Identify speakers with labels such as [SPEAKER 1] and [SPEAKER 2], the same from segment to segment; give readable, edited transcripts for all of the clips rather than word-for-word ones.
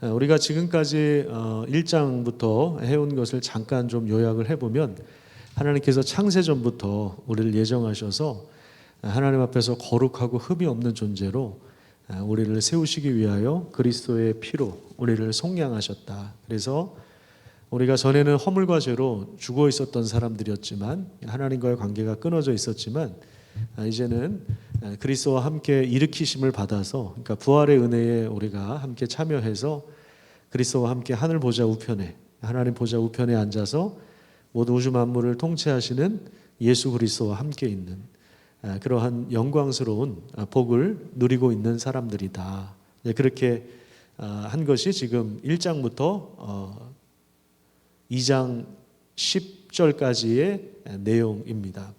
[SPEAKER 1] 우리가 지금까지 1장부터 해온 것을 잠깐 좀 요약을 해보면 하나님께서 창세전부터 우리를 예정하셔서 하나님 앞에서 거룩하고 흠이 없는 존재로 우리를 세우시기 위하여 그리스도의 피로 우리를 속량하셨다. 그래서 우리가 전에는 허물과 죄로 죽어 있었던 사람들이었지만 하나님과의 관계가 끊어져 있었지만 이제는 그리스도와 함께 일으키심을 받아서, 그러니까 부활의 은혜에 우리가 함께 참여해서 그리스도와 함께 하늘 보좌 우편에, 하나님 보좌 우편에 앉아서 모든 우주 만물을 통치하시는 예수 그리스도와 함께 있는 그러한 영광스러운 복을 누리고 있는 사람들이다. 그렇게 한 것이 지금 1장부터 2장 10절까지의 내용입니다.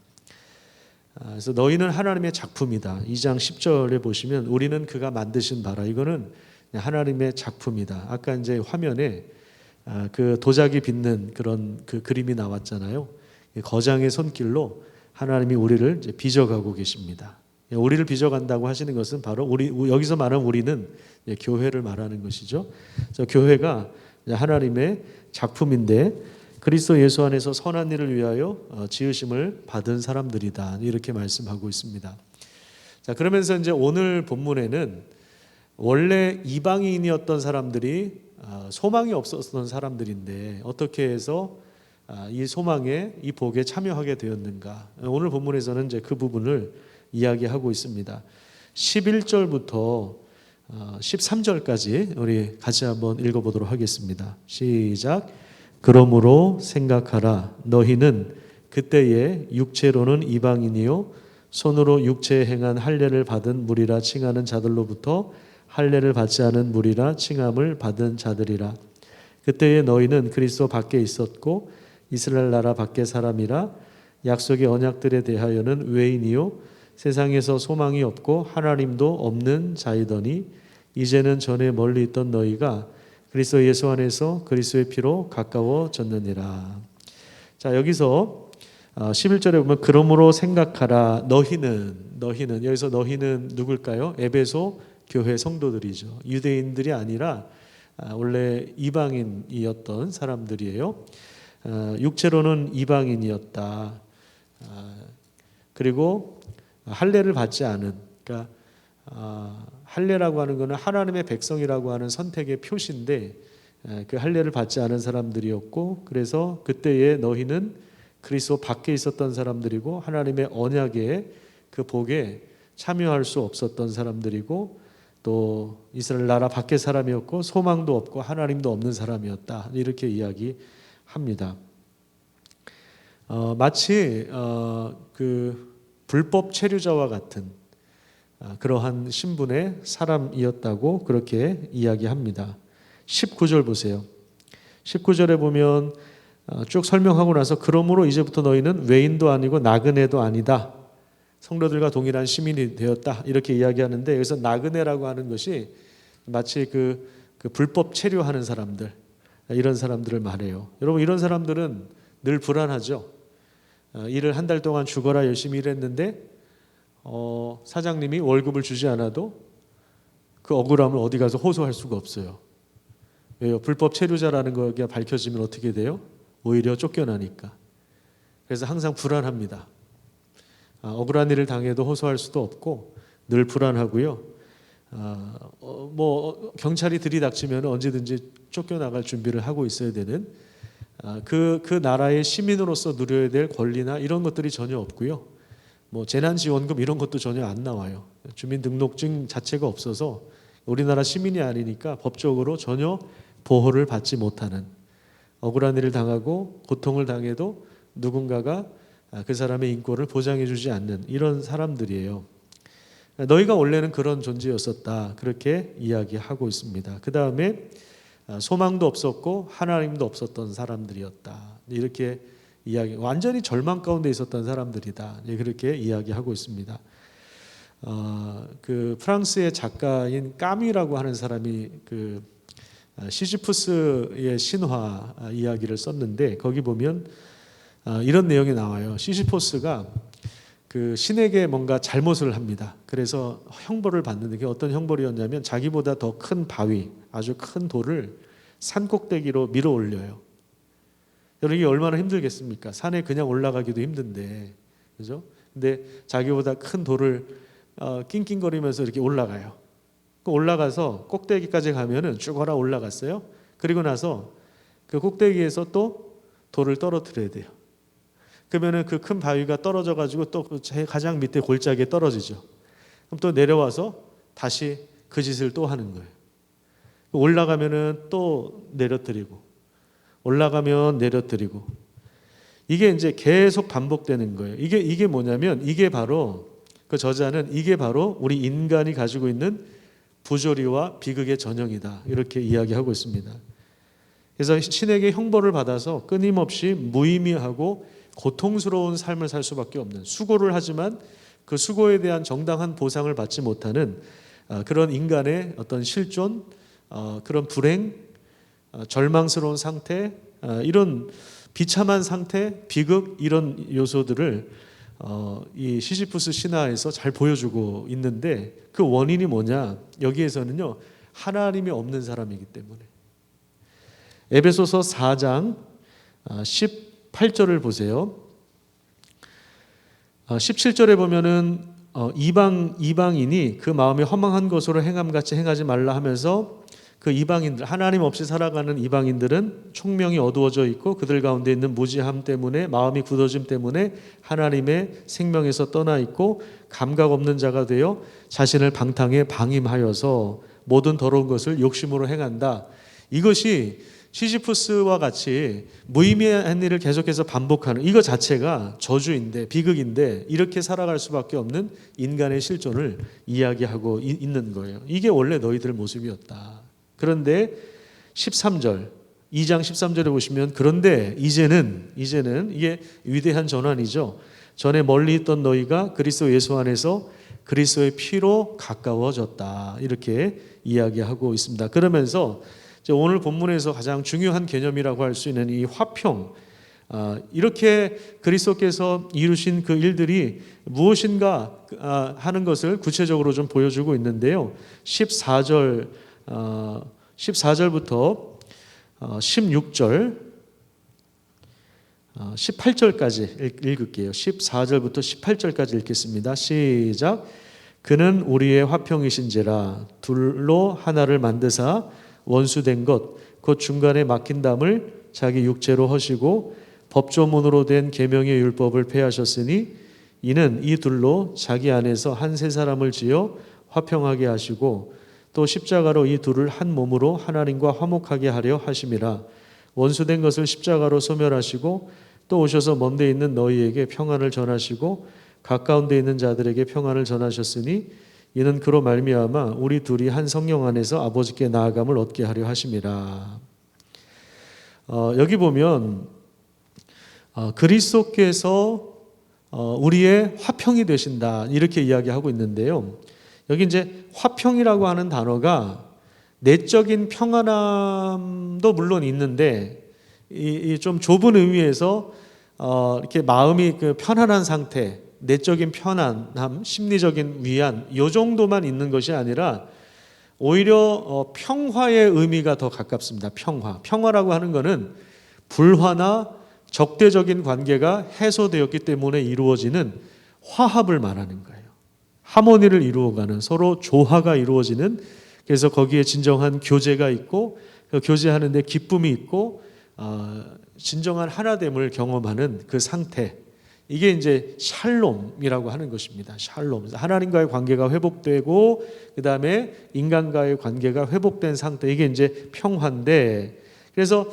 [SPEAKER 1] 그래서 너희는 하나님의 작품이다. 2장 10절에 보시면 우리는 그가 만드신 바라. 이거는 하나님의 작품이다. 아까 이제 화면에 그 도자기 빚는 그런 그 그림이 나왔잖아요. 거장의 손길로 하나님이 우리를 이제 빚어가고 계십니다. 우리를 빚어간다고 하시는 것은 바로 여기서 말하는 우리는 교회를 말하는 것이죠. 그래서 교회가 하나님의 작품인데 그리스도 예수 안에서 선한 일을 위하여 지으심을 받은 사람들이다. 이렇게 말씀하고 있습니다. 자, 그러면서 이제 오늘 본문에는 원래 이방인이었던 사람들이 소망이 없었던 사람들인데 어떻게 해서 이 소망에, 이 복에 참여하게 되었는가. 오늘 본문에서는 이제 그 부분을 이야기하고 있습니다. 11절부터 13절까지 우리 같이 한번 읽어보도록 하겠습니다. 시작. 그러므로 생각하라. 너희는 그때에 육체로는 이방인이요 손으로 육체에 행한 할례를 받은 무리라 칭하는 자들로부터 할례를 받지 않은 무리라 칭함을 받은 자들이라. 그때에 너희는 그리스도 밖에 있었고 이스라엘 나라 밖의 사람이라. 약속의 언약들에 대하여는 외인이요 세상에서 소망이 없고 하나님도 없는 자이더니 이제는 전에 멀리 있던 너희가 그리스도 예수 안에서 그리스도의 피로 가까워졌느니라. 자, 여기서 11절에 보면 그러므로 생각하라. 너희는 여기서 너희는 누굴까요? 에베소 교회 성도들이죠. 유대인들이 아니라 원래 이방인이었던 사람들이에요. 육체로는 이방인이었다. 그리고 할례를 받지 않은, 그러니까 할례라고 하는 것은 하나님의 백성이라고 하는 선택의 표시인데 그 할례를 받지 않은 사람들이었고, 그래서 그때에 너희는 그리스도 밖에 있었던 사람들이고 하나님의 언약의 그 복에 참여할 수 없었던 사람들이고 또 이스라엘 나라 밖의 사람이었고 소망도 없고 하나님도 없는 사람이었다. 이렇게 이야기합니다. 마치 그 불법 체류자와 같은 그러한 신분의 사람이었다고 그렇게 이야기합니다. 19절 보세요. 19절에 보면 쭉 설명하고 나서 그러므로 이제부터 너희는 외인도 아니고 나그네도 아니다. 성도들과 동일한 시민이 되었다. 이렇게 이야기하는데 여기서 나그네라고 하는 것이 마치 그 불법 체류하는 사람들, 이런 사람들을 말해요. 여러분, 이런 사람들은 늘 불안하죠. 일을 한 달 동안 죽어라 열심히 일했는데 사장님이 월급을 주지 않아도 그 억울함을 어디 가서 호소할 수가 없어요. 왜요? 불법 체류자라는 거가 밝혀지면 어떻게 돼요? 오히려 쫓겨나니까. 그래서 항상 불안합니다. 억울한 일을 당해도 호소할 수도 없고 늘 불안하고요. 뭐 경찰이 들이닥치면 언제든지 쫓겨나갈 준비를 하고 있어야 되는 그 나라의 시민으로서 누려야 될 권리나 이런 것들이 전혀 없고요. 뭐 재난지원금 이런 것도 전혀 안 나와요. 주민등록증 자체가 없어서 우리나라 시민이 아니니까 법적으로 전혀 보호를 받지 못하는, 억울한 일을 당하고 고통을 당해도 누군가가 그 사람의 인권을 보장해 주지 않는 이런 사람들이에요. 너희가 원래는 그런 존재였었다. 그렇게 이야기하고 있습니다. 그 다음에 소망도 없었고 하나님도 없었던 사람들이었다. 이렇게 완전히 절망 가운데 있었던 사람들이다. 그렇게 이야기하고 있습니다. 그 프랑스의 작가인 까뮈라고 하는 사람이 그 시지푸스의 신화 이야기를 썼는데 거기 보면 이런 내용이 나와요. 시시포스가 그 신에게 뭔가 잘못을 합니다. 그래서 형벌을 받는데 그게 어떤 형벌이었냐면 자기보다 더 큰 바위, 아주 큰 돌을 산 꼭대기로 밀어 올려요. 여러분 이게 얼마나 힘들겠습니까? 산에 그냥 올라가기도 힘든데, 그죠? 근데 자기보다 큰 돌을 낑낑거리면서 이렇게 올라가요. 올라가서 꼭대기까지 가면은 쭉 올라갔어요. 그리고 나서 그 꼭대기에서 또 돌을 떨어뜨려야 돼요. 그러면은 그 큰 바위가 떨어져 가지고 또 가장 밑에 골짜기에 떨어지죠. 그럼 또 내려와서 다시 그 짓을 또 하는 거예요. 올라가면은 또 내려뜨리고, 올라가면 내려뜨리고, 이게 이제 계속 반복되는 거예요. 이게 뭐냐면, 이게 바로 그 저자는 이게 바로 우리 인간이 가지고 있는 부조리와 비극의 전형이다, 이렇게 이야기하고 있습니다. 그래서 신에게 형벌을 받아서 끊임없이 무의미하고 고통스러운 삶을 살 수밖에 없는, 수고를 하지만 그 수고에 대한 정당한 보상을 받지 못하는 그런 인간의 어떤 실존, 그런 불행, 절망스러운 상태, 이런 비참한 상태, 비극, 이런 요소들을 이 시지프스 신화에서 잘 보여주고 있는데, 그 원인이 뭐냐? 여기에서는요, 하나님이 없는 사람이기 때문에. 에베소서 4장 18절을 보세요. 17절에 보면은 이방인이 그 마음이 허망한 것으로 행함같이 행하지 말라 하면서, 그 이방인들, 하나님 없이 살아가는 이방인들은 총명이 어두워져 있고 그들 가운데 있는 무지함 때문에, 마음이 굳어짐 때문에 하나님의 생명에서 떠나 있고 감각 없는 자가 되어 자신을 방탕에 방임하여서 모든 더러운 것을 욕심으로 행한다. 이것이 시지프스와 같이 무의미한 일을 계속해서 반복하는 이거 자체가 저주인데, 비극인데, 이렇게 살아갈 수밖에 없는 인간의 실존을 이야기하고 있는 거예요. 이게 원래 너희들 모습이었다. 그런데 13절, 2장 13절에 보시면, 그런데 이제는 이게 위대한 전환이죠. 전에 멀리 있던 너희가 그리스도 예수 안에서 그리스도의 피로 가까워졌다, 이렇게 이야기하고 있습니다. 그러면서 오늘 본문에서 가장 중요한 개념이라고 할 수 있는 이 화평, 이렇게 그리스도께서 이루신 그 일들이 무엇인가 하는 것을 구체적으로 좀 보여주고 있는데요. 14절부터 16절, 18절까지 읽을게요. 14절부터 18절까지 읽겠습니다. 시작. 그는 우리의 화평이신지라 둘로 하나를 만드사 원수된 것 곧 중간에 막힌 담을 자기 육체로 허시고 법조문으로 된 계명의 율법을 폐하셨으니, 이는 이 둘로 자기 안에서 한 세 사람을 지어 화평하게 하시고 또 십자가로 이 둘을 한 몸으로 하나님과 화목하게 하려 하심이라. 원수된 것을 십자가로 소멸하시고 또 오셔서 먼데 있는 너희에게 평안을 전하시고 가까운 데 있는 자들에게 평안을 전하셨으니, 이는 그로 말미암아 우리 둘이 한 성령 안에서 아버지께 나아감을 얻게 하려 하심이라. 여기 보면 그리스도께서 우리의 화평이 되신다, 이렇게 이야기하고 있는데요. 여기 이제 화평이라고 하는 단어가 내적인 평안함도 물론 있는데, 이 좀 좁은 의미에서 이렇게 마음이 그 편안한 상태, 내적인 편안함, 심리적인 위안, 이 정도만 있는 것이 아니라 오히려 평화의 의미가 더 가깝습니다. 평화라고 하는 것은 불화나 적대적인 관계가 해소되었기 때문에 이루어지는 화합을 말하는 거예요. 하모니를 이루어가는, 서로 조화가 이루어지는, 그래서 거기에 진정한 교제가 있고 그 교제하는 데 기쁨이 있고 진정한 하나됨을 경험하는 그 상태, 이게 이제 샬롬이라고 하는 것입니다. 샬롬, 하나님과의 관계가 회복되고 그 다음에 인간과의 관계가 회복된 상태, 이게 이제 평화인데, 그래서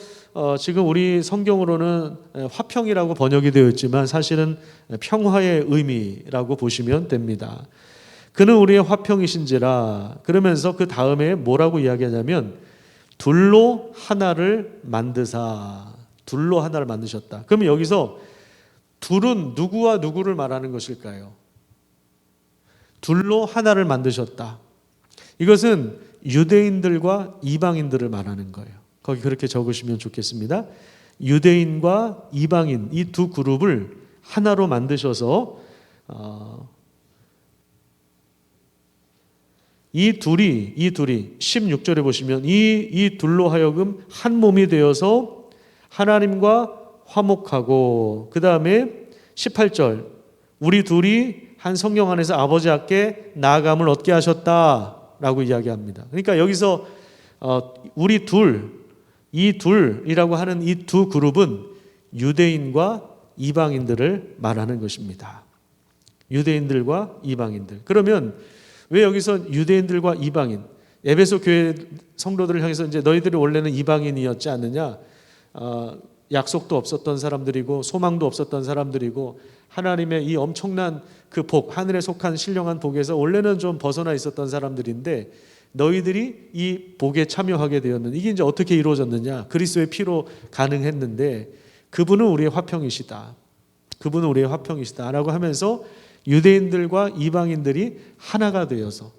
[SPEAKER 1] 지금 우리 성경으로는 화평이라고 번역이 되어 있지만 사실은 평화의 의미라고 보시면 됩니다. 그는 우리의 화평이신지라, 그러면서 그 다음에 뭐라고 이야기하냐면 둘로 하나를 만드사, 둘로 하나를 만드셨다. 그러면 여기서 둘은 누구와 누구를 말하는 것일까요? 둘로 하나를 만드셨다. 이것은 유대인들과 이방인들을 말하는 거예요. 거기 그렇게 적으시면 좋겠습니다. 유대인과 이방인, 이 두 그룹을 하나로 만드셔서 이 둘이 16절에 보시면 이 둘로 하여금 한 몸이 되어서 하나님과 화목하고, 그 다음에 18절 우리 둘이 한 성령 안에서 아버지 앞에 나아감을 얻게 하셨다라고 이야기합니다. 그러니까 여기서 우리 이 둘이라고 하는 이 두 그룹은 유대인과 이방인들을 말하는 것입니다. 유대인들과 이방인들. 그러면 왜 여기서 유대인들과 이방인, 에베소 교회 성도들을 향해서 이제 너희들이 원래는 이방인이었지 않느냐, 약속도 없었던 사람들이고 소망도 없었던 사람들이고 하나님의 이 엄청난 그 복, 하늘에 속한 신령한 복에서 원래는 좀 벗어나 있었던 사람들인데 너희들이 이 복에 참여하게 되었는데, 이게 이제 어떻게 이루어졌느냐, 그리스도의 피로 가능했는데 그분은 우리의 화평이시다. 그분은 우리의 화평이시다라고 하면서 유대인들과 이방인들이 하나가 되어서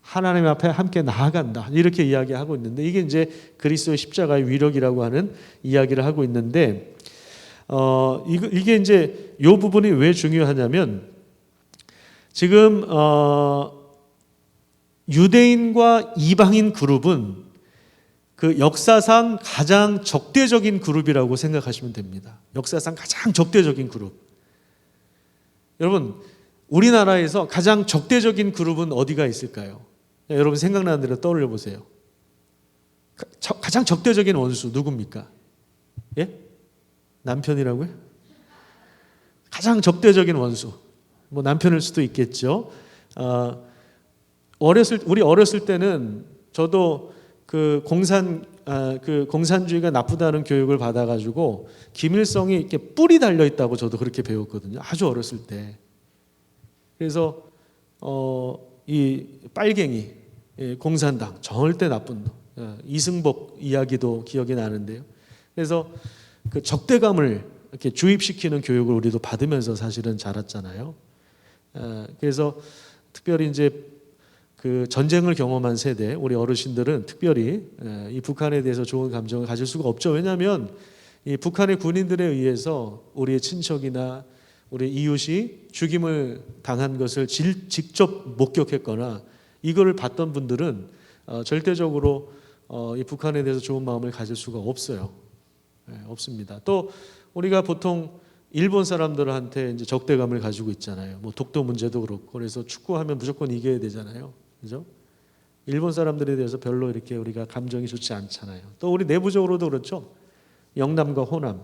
[SPEAKER 1] 하나님 앞에 함께 나아간다, 이렇게 이야기하고 있는데, 이게 이제 그리스도의 십자가의 위력이라고 하는 이야기를 하고 있는데, 이게 이제 이 부분이 왜 중요하냐면, 지금 유대인과 이방인 그룹은 그 역사상 가장 적대적인 그룹이라고 생각하시면 됩니다. 역사상 가장 적대적인 그룹. 여러분, 우리나라에서 가장 적대적인 그룹은 어디가 있을까요? 여러분 생각나는 대로 떠올려 보세요. 가장 적대적인 원수 누굽니까? 예? 남편이라고요? 가장 적대적인 원수. 뭐 남편일 수도 있겠죠. 우리 어렸을 때는 저도 그 공산주의가 나쁘다는 교육을 받아가지고 김일성이 이렇게 뿔이 달려 있다고 저도 그렇게 배웠거든요. 아주 어렸을 때. 그래서 이 빨갱이, 공산당 절대 나쁜 놈, 이승복 이야기도 기억이 나는데요. 그래서 그 적대감을 이렇게 주입시키는 교육을 우리도 받으면서 사실은 자랐잖아요. 그래서 특별히 이제 그 전쟁을 경험한 세대, 우리 어르신들은 특별히 이 북한에 대해서 좋은 감정을 가질 수가 없죠. 왜냐하면 이 북한의 군인들에 의해서 우리의 친척이나 우리 이웃이 죽임을 당한 것을 직접 목격했거나 이걸 봤던 분들은 절대적으로 이 북한에 대해서 좋은 마음을 가질 수가 없어요. 없습니다. 또 우리가 보통 일본 사람들한테 이제 적대감을 가지고 있잖아요. 뭐 독도 문제도 그렇고, 그래서 축구하면 무조건 이겨야 되잖아요. 그죠? 일본 사람들에 대해서 별로 이렇게 우리가 감정이 좋지 않잖아요. 또 우리 내부적으로도 그렇죠. 영남과 호남,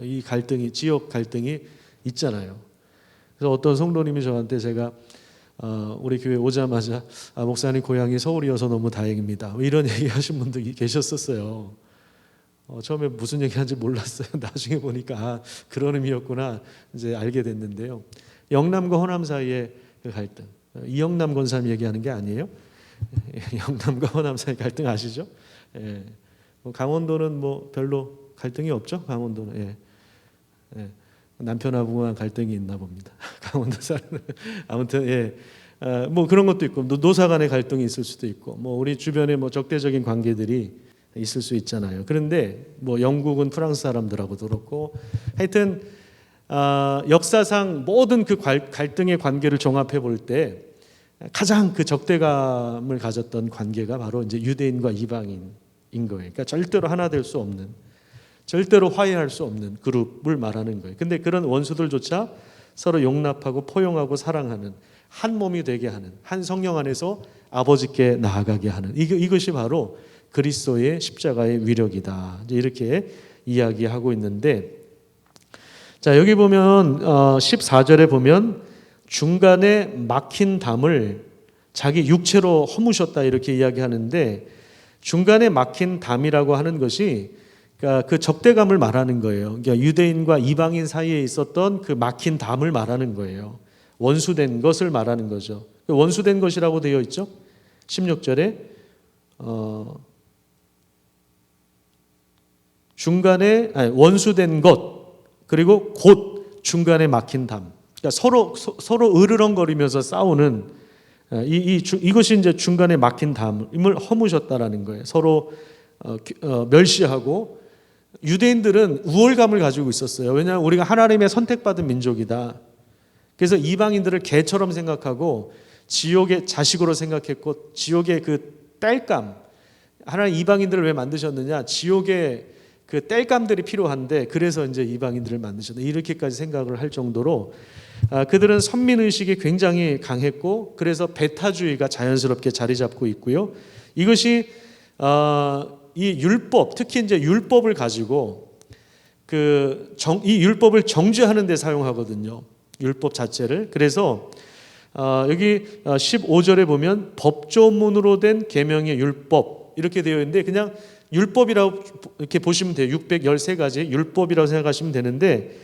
[SPEAKER 1] 이 갈등이, 지역 갈등이 있잖아요. 그래서 어떤 성도님이 저한테, 제가 우리 교회 오자마자 목사님 고향이 서울이어서 너무 다행입니다, 이런 얘기하신 분도 계셨었어요. 처음에 무슨 얘기하는지 몰랐어요. 나중에 보니까 그런 의미였구나 이제 알게 됐는데요. 영남과 호남 사이의 그 갈등, 이영남 권사님 얘기하는 게 아니에요. 영남과 호남 사이 갈등 아시죠? 예. 강원도는 뭐 별로 갈등이 없죠. 강원도는 남편하고만 갈등이 있나 봅니다. 강원도 사는 아무튼 뭐 그런 것도 있고, 노사 간의 갈등이 있을 수도 있고, 뭐 우리 주변에 뭐 적대적인 관계들이 있을 수 있잖아요. 그런데 뭐 영국은 프랑스 사람들하고도 그렇고, 하여튼 역사상 모든 그 갈등의 관계를 종합해 볼 때 가장 그 적대감을 가졌던 관계가 바로 이제 유대인과 이방인인 거예요. 그러니까 절대로 하나 될 수 없는, 절대로 화해할 수 없는 그룹을 말하는 거예요. 근데 그런 원수들조차 서로 용납하고 포용하고 사랑하는, 한 몸이 되게 하는, 한 성령 안에서 아버지께 나아가게 하는, 이것이 바로 그리스도의 십자가의 위력이다, 이렇게 이야기하고 있는데, 자 여기 보면 14절에 보면 중간에 막힌 담을 자기 육체로 허무셨다, 이렇게 이야기하는데, 중간에 막힌 담이라고 하는 것이 그러니까 그 적대감을 말하는 거예요. 그러니까 유대인과 이방인 사이에 있었던 그 막힌 담을 말하는 거예요. 원수된 것을 말하는 거죠. 원수된 것이라고 되어 있죠. 16절에 중간에 원수된 것, 그리고 곧 중간에 막힌 담. 그러니까 서로 으르렁거리면서 싸우는 이것이 이제 중간에 막힌 담을 허무셨다라는 거예요. 서로 멸시하고, 유대인들은 우월감을 가지고 있었어요. 왜냐하면 우리가 하나님의 선택받은 민족이다. 그래서 이방인들을 개처럼 생각하고 지옥의 자식으로 생각했고 지옥의 그 땔감, 하나님 이방인들을 왜 만드셨느냐? 지옥의 그 땔감들이 필요한데 그래서 이제 이방인들을 만드셨다. 이렇게까지 생각을 할 정도로 그들은 선민의식이 굉장히 강했고 그래서 배타주의가 자연스럽게 자리 잡고 있고요. 이것이 이 율법, 특히 이제 율법을 가지고 이 율법을 정죄하는 데 사용하거든요. 율법 자체를. 그래서 여기 15절에 보면 법조문으로 된 계명의 율법 이렇게 되어 있는데 그냥 율법이라고 이렇게 보시면 돼요. 613가지 율법이라고 생각하시면 되는데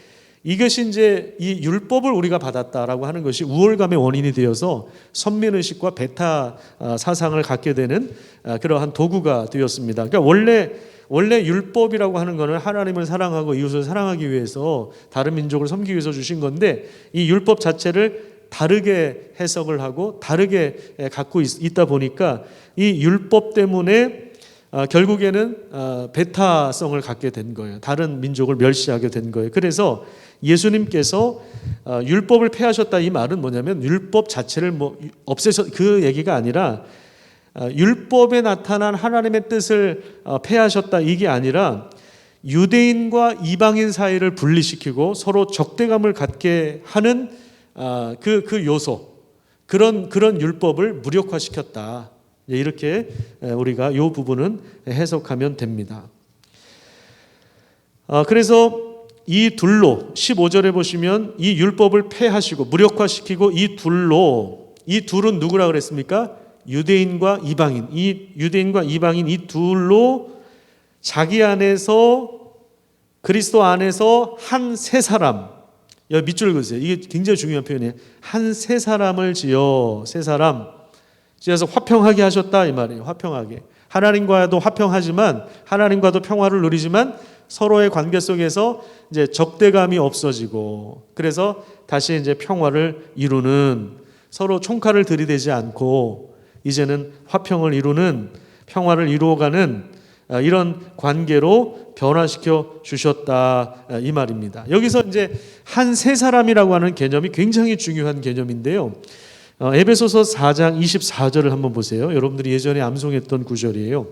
[SPEAKER 1] 이것이 이제 이 율법을 우리가 받았다라고 하는 것이 우월감의 원인이 되어서 선민의식과 배타 사상을 갖게 되는 그러한 도구가 되었습니다. 그러니까 원래 율법이라고 하는 것은 하나님을 사랑하고 이웃을 사랑하기 위해서 다른 민족을 섬기기 위해서 주신 건데 이 율법 자체를 다르게 해석을 하고 다르게 갖고 있다 보니까 이 율법 때문에 결국에는 배타성을 갖게 된 거예요. 다른 민족을 멸시하게 된 거예요. 그래서 예수님께서 율법을 폐하셨다 이 말은 뭐냐면 율법 자체를 없애셨 그 얘기가 아니라 율법에 나타난 하나님의 뜻을 폐하셨다 이게 아니라 유대인과 이방인 사이를 분리시키고 서로 적대감을 갖게 하는 그 요소 그런 율법을 무력화시켰다. 이렇게 우리가 이 부분은 해석하면 됩니다. 그래서 이 둘로 15절에 보시면 이 율법을 폐하시고 무력화시키고 이 둘은 누구라 그랬습니까? 유대인과 이방인. 이 유대인과 이방인 이 둘로 자기 안에서 그리스도 안에서 한 세 사람. 여기 밑줄 그으세요. 이게 굉장히 중요한 표현이에요. 한 세 사람을 지어 세 사람 지어서 화평하게 하셨다 이 말이에요. 화평하게. 하나님과도 화평하지만 하나님과도 평화를 누리지만 서로의 관계 속에서 이제 적대감이 없어지고 그래서 다시 이제 평화를 이루는 서로 총칼을 들이대지 않고 이제는 화평을 이루는 평화를 이루어가는 이런 관계로 변화시켜 주셨다 이 말입니다. 여기서 이제 한 세 사람이라고 하는 개념이 굉장히 중요한 개념인데요. 에베소서 4장 24절을 한번 보세요. 여러분들이 예전에 암송했던 구절이에요.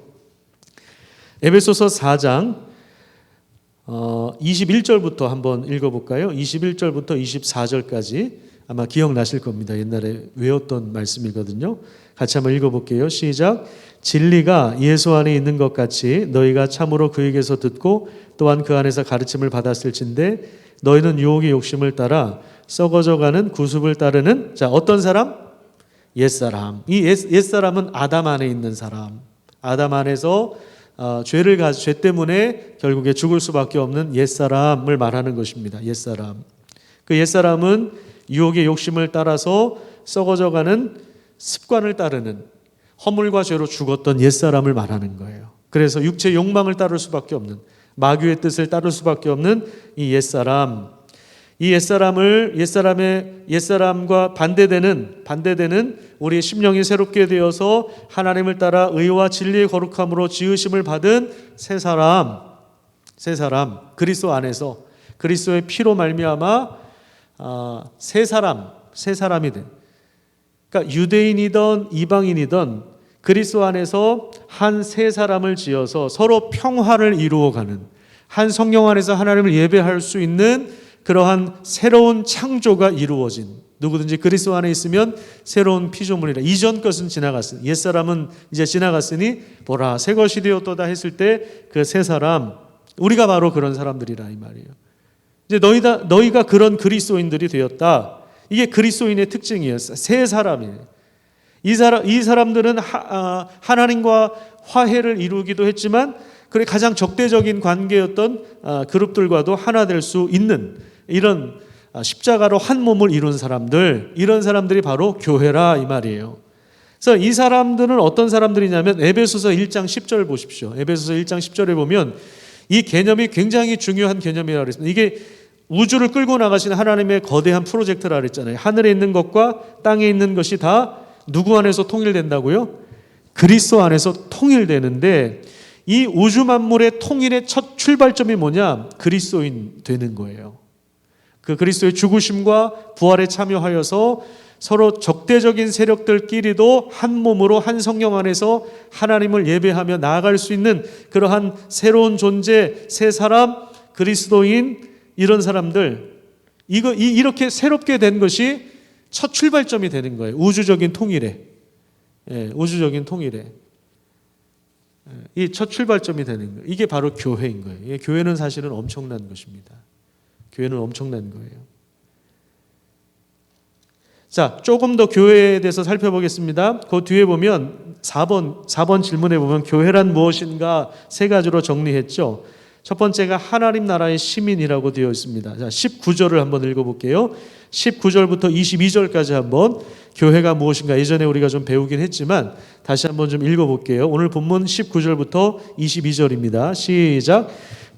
[SPEAKER 1] 에베소서 4장 21절부터 한번 읽어볼까요? 21절부터 24절까지 아마 기억나실 겁니다. 옛날에 외웠던 말씀이거든요. 같이 한번 읽어볼게요. 시작. 진리가 예수 안에 있는 것 같이 너희가 참으로 그에게서 듣고 또한 그 안에서 가르침을 받았을진데 너희는 유혹의 욕심을 따라 썩어져가는 구습을 따르는 어떤 사람? 옛사람. 이 옛사람은 아담 안에 있는 사람. 아담 안에서 죄 때문에 결국에 죽을 수밖에 없는 옛사람을 말하는 것입니다. 옛사람. 그 옛사람은 유혹의 욕심을 따라서 썩어져가는 습관을 따르는 허물과 죄로 죽었던 옛사람을 말하는 거예요. 그래서 육체 욕망을 따를 수밖에 없는 마귀의 뜻을 따를 수밖에 없는 이 옛사람. 이 옛사람과 반대되는 우리의 심령이 새롭게 되어서 하나님을 따라 의와 진리의 거룩함으로 지으심을 받은 새 사람 그리스도 안에서 그리스도의 피로 말미암아 새 사람이 된. 그러니까 유대인이든 이방인이든 그리스도 안에서 한 새 사람을 지어서 서로 평화를 이루어가는 한 성령 안에서 하나님을 예배할 수 있는 그러한 새로운 창조가 이루어진 누구든지 그리스도 안에 있으면 새로운 피조물이라. 이전 것은 지나갔으니 옛사람은 이제 지나갔으니 보라 새 것이 되었도다 했을 때 그 새 사람 우리가 바로 그런 사람들이라 이 말이에요. 이제 너희가 그런 그리스도인들이 되었다. 이게 그리스도인의 특징이에요. 새 사람이에요. 이 사람들은 하나님과 화해를 이루기도 했지만 그래 가장 적대적인 관계였던 그룹들과도 하나 될 수 있는 이런 십자가로 한 몸을 이룬 사람들, 이런 사람들이 바로 교회라 이 말이에요. 그래서 이 사람들은 어떤 사람들이냐면 에베소서 1장 10절 보십시오. 에베소서 1장 10절에 보면 이 개념이 굉장히 중요한 개념이라고 했습니다. 이게 우주를 끌고 나가시는 하나님의 거대한 프로젝트라 그랬잖아요. 하늘에 있는 것과 땅에 있는 것이 다 누구 안에서 통일된다고요? 그리스도 안에서 통일되는데 이 우주 만물의 통일의 첫 출발점이 뭐냐? 그리스도인 되는 거예요. 그 그리스도의 죽으심과 부활에 참여하여서 서로 적대적인 세력들끼리도 한 몸으로 한 성령 안에서 하나님을 예배하며 나아갈 수 있는 그러한 새로운 존재, 새 사람, 그리스도인, 이런 사람들, 이렇게 새롭게 된 것이 첫 출발점이 되는 거예요. 우주적인 통일에. 우주적인 통일에. 이 첫 출발점이 되는 거예요. 이게 바로 교회인 거예요. 교회는 사실은 엄청난 것입니다. 교회는 엄청난 거예요. 자, 조금 더 교회에 대해서 살펴보겠습니다. 그 뒤에 보면 4번 질문에 보면 교회란 무엇인가 세 가지로 정리했죠. 첫 번째가 하나님 나라의 시민이라고 되어 있습니다. 자, 19절을 한번 읽어볼게요. 19절부터 22절까지 한번 교회가 무엇인가 예전에 우리가 좀 배우긴 했지만 다시 한번 좀 읽어볼게요. 오늘 본문 19절부터 22절입니다. 시작.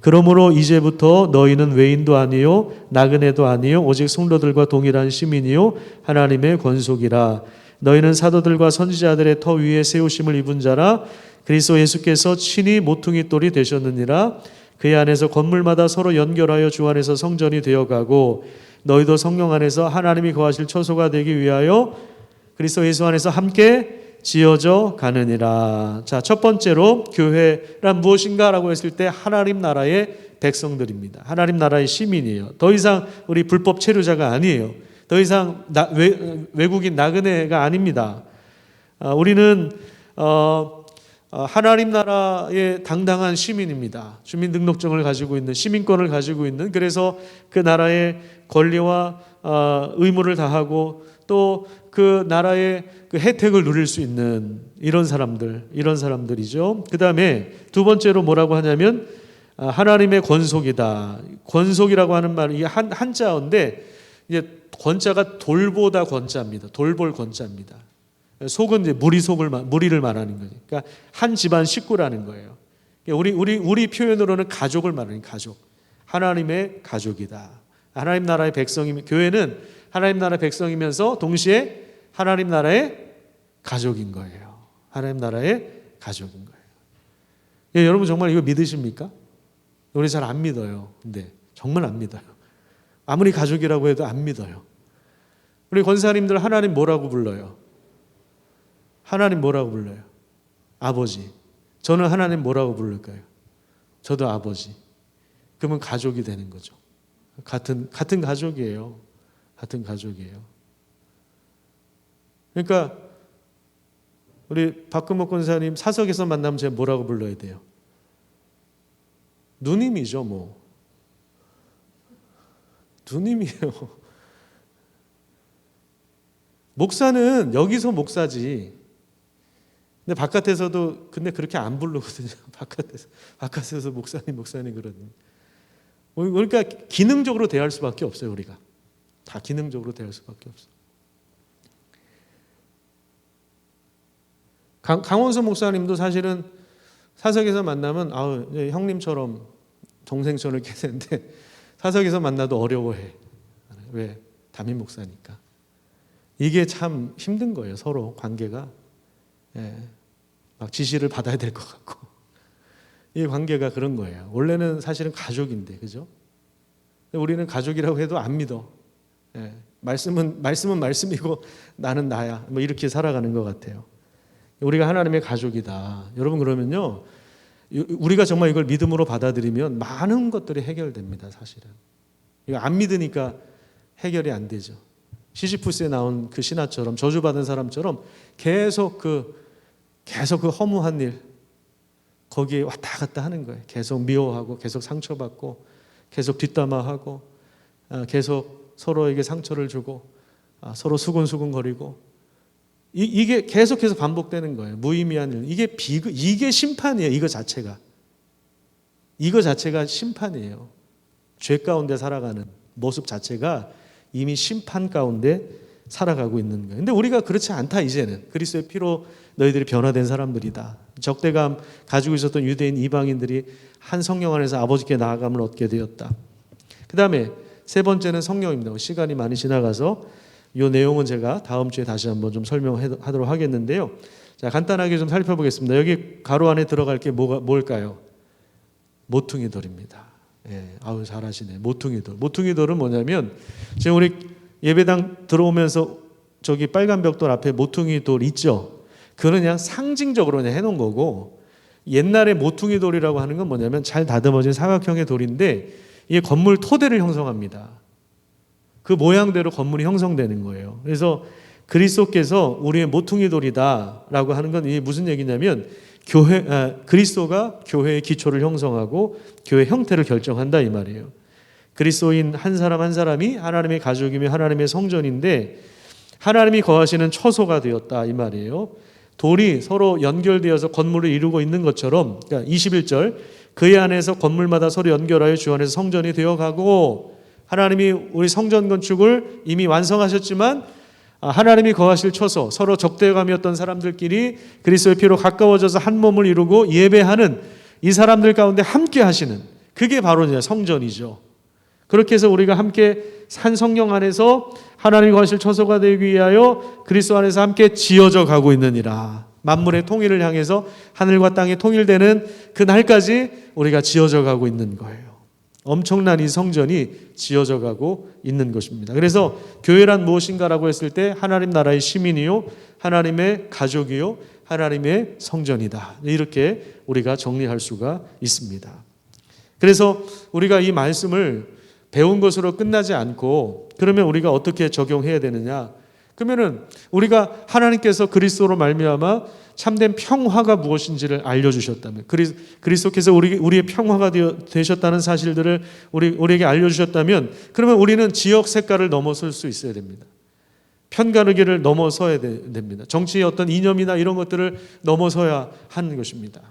[SPEAKER 1] 그러므로 이제부터 너희는 외인도 아니요 나그네도 아니요 오직 성도들과 동일한 시민이요 하나님의 권속이라. 너희는 사도들과 선지자들의 터 위에 세우심을 입은 자라. 그리스도 예수께서 친히 모퉁이 돌이 되셨느니라. 그의 안에서 건물마다 서로 연결하여 주 안에서 성전이 되어가고 너희도 성령 안에서 하나님이 거하실 처소가 되기 위하여 그리스도 예수 안에서 함께 지어져 가느니라. 자, 첫 번째로 교회란 무엇인가라고 했을 때 하나님 나라의 백성들입니다. 하나님 나라의 시민이에요. 더 이상 우리 불법 체류자가 아니에요. 더 이상 외국인 나그네가 아닙니다. 우리는 하나님 나라의 당당한 시민입니다. 주민등록증을 가지고 있는, 시민권을 가지고 있는, 그래서 그 나라의 권리와 의무를 다하고 또 그 나라의 그 혜택을 누릴 수 있는 이런 사람들이죠. 그 다음에 두 번째로 뭐라고 하냐면 하나님의 권속이다. 권속이라고 하는 말이 한자어인데 이제 권자가 돌보다 권자입니다. 돌볼 권자입니다. 속은 이제 무리를 말하는 거죠. 그러니까 한 집안 식구라는 거예요. 우리 표현으로는 가족을 말하는 가족. 하나님의 가족이다. 하나님 나라의 백성이면 교회는 하나님 나라의 백성이면서 동시에 하나님 나라의 가족인 거예요. 하나님 나라의 가족인 거예요. 여러분 정말 이거 믿으십니까? 우리 잘 안 믿어요. 근데 정말 안 믿어요. 아무리 가족이라고 해도 안 믿어요. 우리 권사님들 하나님 뭐라고 불러요? 하나님 뭐라고 불러요? 아버지. 저는 하나님 뭐라고 부를까요? 저도 아버지. 그러면 가족이 되는 거죠. 같은 가족이에요. 같은 가족이에요. 그러니까 우리 박근목 권사님 사석에서 만나면 제가 뭐라고 불러야 돼요? 누님이죠, 뭐. 누님이에요. 목사는 여기서 목사지. 근데 바깥에서도 근데 그렇게 안 부르거든요. 바깥에서 목사님 그러는. 그러니까 기능적으로 대할 수밖에 없어요. 우리가 다 기능적으로 대할 수밖에 없어. 강원수 목사님도 사실은 사석에서 만나면 형님처럼 동생처럼 이렇게 되는데 사석에서 만나도 어려워해. 왜? 담임 목사니까. 이게 참 힘든 거예요. 서로 관계가. 막 지시를 받아야 될 것 같고 이 관계가 그런 거예요. 원래는 사실은 가족인데, 그죠? 우리는 가족이라고 해도 안 믿어. 말씀은 말씀이고 나는 나야. 뭐 이렇게 살아가는 것 같아요. 우리가 하나님의 가족이다. 여러분 그러면요, 우리가 정말 이걸 믿음으로 받아들이면 많은 것들이 해결됩니다. 사실은 이거 안 믿으니까 해결이 안 되죠. 시지푸스에 나온 그 신하처럼 저주받은 사람처럼 계속 그 허무한 일 거기에 왔다 갔다 하는 거예요. 계속 미워하고 계속 상처받고 계속 뒷담화하고 계속 서로에게 상처를 주고 서로 수근수근거리고 이게 계속해서 반복되는 거예요. 무의미한 일. 이게 심판이에요. 이거 자체가 심판이에요. 죄 가운데 살아가는 모습 자체가 이미 심판 가운데 살아가고 있는 거예요. 근데 우리가 그렇지 않다. 이제는 그리스도의 피로 너희들이 변화된 사람들이다. 적대감 가지고 있었던 유대인 이방인들이 한 성령 안에서 아버지께 나아감을 얻게 되었다. 그 다음에 세 번째는 성령입니다. 시간이 많이 지나가서 이 내용은 제가 다음 주에 다시 한번 좀 설명하도록 하겠는데요. 자, 간단하게 좀 살펴보겠습니다. 여기 가로 안에 들어갈 게 뭘까요? 모퉁이 돌입니다. 잘하시네. 모퉁이 돌. 모퉁이 돌은 뭐냐면 지금 우리 예배당 들어오면서 저기 빨간 벽돌 앞에 모퉁이 돌 있죠. 그건 그냥 상징적으로 그냥 해놓은 거고, 옛날에 모퉁이 돌이라고 하는 건 뭐냐면 잘 다듬어진 사각형의 돌인데 이게 건물 토대를 형성합니다. 그 모양대로 건물이 형성되는 거예요. 그래서 그리스도께서 우리의 모퉁이 돌이다라고 하는 건 이게 무슨 얘기냐면 그리스도가 교회의 기초를 형성하고 교회 형태를 결정한다 이 말이에요. 그리스도인 한 사람 한 사람이 하나님의 가족이며 하나님의 성전인데 하나님이 거하시는 처소가 되었다 이 말이에요. 돌이 서로 연결되어서 건물을 이루고 있는 것처럼, 그러니까 21절 그의 안에서 건물마다 서로 연결하여 주 안에서 성전이 되어가고, 하나님이 우리 성전 건축을 이미 완성하셨지만 하나님이 거하실 처소, 서로 적대감이었던 사람들끼리 그리스도의 피로 가까워져서 한 몸을 이루고 예배하는 이 사람들 가운데 함께 하시는, 그게 바로 이제 성전이죠. 그렇게 해서 우리가 함께 한 성령 안에서 하나님이 거하실 처소가 되기 위하여 그리스도 안에서 함께 지어져 가고 있느니라. 만물의 통일을 향해서 하늘과 땅이 통일되는 그 날까지 우리가 지어져 가고 있는 거예요. 엄청난 이 성전이 지어져 가고 있는 것입니다. 그래서 교회란 무엇인가라고 했을 때 하나님 나라의 시민이요, 하나님의 가족이요, 하나님의 성전이다. 이렇게 우리가 정리할 수가 있습니다. 그래서 우리가 이 말씀을 배운 것으로 끝나지 않고, 그러면 우리가 어떻게 적용해야 되느냐? 그러면은 우리가 하나님께서 그리스도로 말미암아 참된 평화가 무엇인지를 알려주셨다면, 그리스도께서 우리의 평화가 되셨다는 사실들을 우리에게 알려주셨다면, 그러면 우리는 지역 색깔을 넘어설 수 있어야 됩니다. 편가르기를 넘어서야 됩니다. 정치의 어떤 이념이나 이런 것들을 넘어서야 하는 것입니다.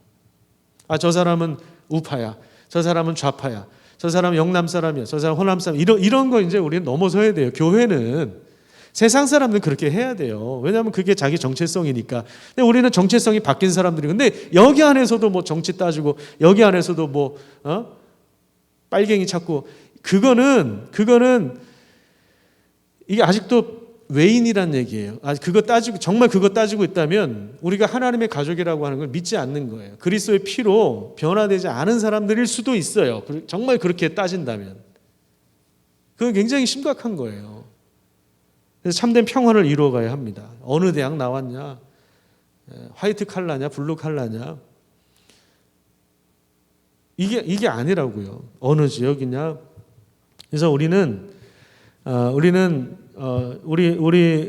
[SPEAKER 1] 저 사람은 우파야, 저 사람은 좌파야, 저 사람은 영남 사람이야, 저 사람은 호남 사람, 이런 거 이제 우리는 넘어서야 돼요. 교회는, 세상 사람들은 그렇게 해야 돼요. 왜냐하면 그게 자기 정체성이니까. 근데 우리는 정체성이 바뀐 사람들이, 근데 여기 안에서도 뭐 정치 따지고, 여기 안에서도 뭐 빨갱이 찾고, 그거는 이게 아직도 외인이란 얘기예요. 정말 그거 따지고 있다면 우리가 하나님의 가족이라고 하는 걸 믿지 않는 거예요. 그리스도의 피로 변화되지 않은 사람들일 수도 있어요. 정말 그렇게 따진다면. 그건 굉장히 심각한 거예요. 그래서 참된 평화를 이루어가야 합니다. 어느 대학 나왔냐, 화이트 칼라냐, 블루 칼라냐, 이게 아니라고요. 어느 지역이냐. 그래서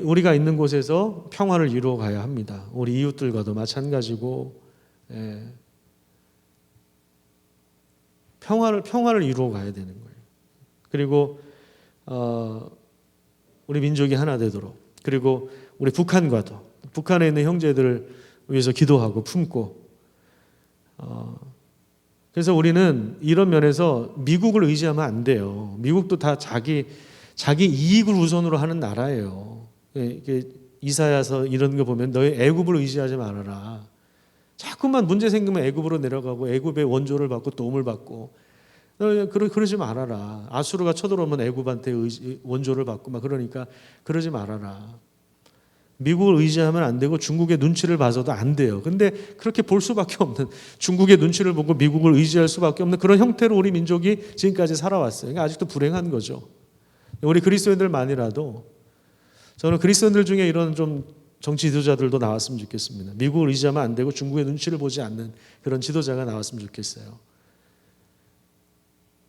[SPEAKER 1] 우리가 있는 곳에서 평화를 이루어가야 합니다. 우리 이웃들과도 마찬가지고, 평화를 이루어가야 되는 거예요. 그리고 우리 민족이 하나 되도록, 그리고 우리 북한과도, 북한에 있는 형제들을 위해서 기도하고 품고, 그래서 우리는 이런 면에서 미국을 의지하면 안 돼요. 미국도 다 자기 이익을 우선으로 하는 나라예요. 이사야서 이런 거 보면 너희 애굽을 의지하지 말아라. 자꾸만 문제 생기면 애굽으로 내려가고 애굽의 원조를 받고 도움을 받고, 그러지 말아라. 아수르가 쳐들어오면 애굽한테 원조를 받고 막 그러니까 그러지 말아라. 미국을 의지하면 안 되고 중국의 눈치를 봐서도 안 돼요. 근데 그렇게 볼 수밖에 없는, 중국의 눈치를 보고 미국을 의지할 수밖에 없는 그런 형태로 우리 민족이 지금까지 살아왔어요. 그러니까 아직도 불행한 거죠. 우리 그리스도인들만이라도, 저는 그리스도인들 중에 이런 좀 정치 지도자들도 나왔으면 좋겠습니다. 미국을 의지하면 안 되고 중국의 눈치를 보지 않는 그런 지도자가 나왔으면 좋겠어요.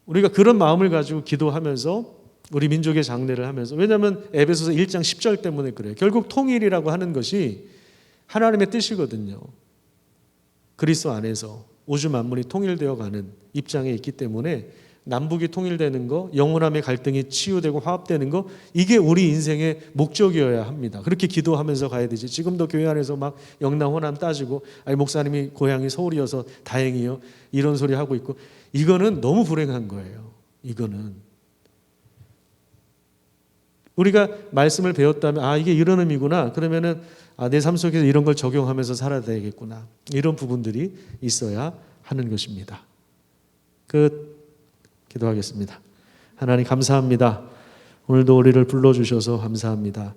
[SPEAKER 1] 우리가 그런 마음을 가지고 기도하면서 우리 민족의 장례를 하면서, 왜냐하면 에베소서 1장 10절 때문에 그래요. 결국 통일이라고 하는 것이 하나님의 뜻이거든요. 그리스도 안에서 우주 만물이 통일되어 가는 입장에 있기 때문에 남북이 통일되는 거, 영혼함의 갈등이 치유되고 화합되는 거, 이게 우리 인생의 목적이어야 합니다. 그렇게 기도하면서 가야 되지. 지금도 교회 안에서 막 영남 호남 따지고, 목사님이 고향이 서울이어서 다행이요, 이런 소리 하고 있고, 이거는 너무 불행한 거예요. 이거는 우리가 말씀을 배웠다면 이게 이런 의미구나. 그러면은 내 삶 속에서 이런 걸 적용하면서 살아야 되겠구나. 이런 부분들이 있어야 하는 것입니다. 기도하겠습니다. 하나님 감사합니다. 오늘도 우리를 불러주셔서 감사합니다.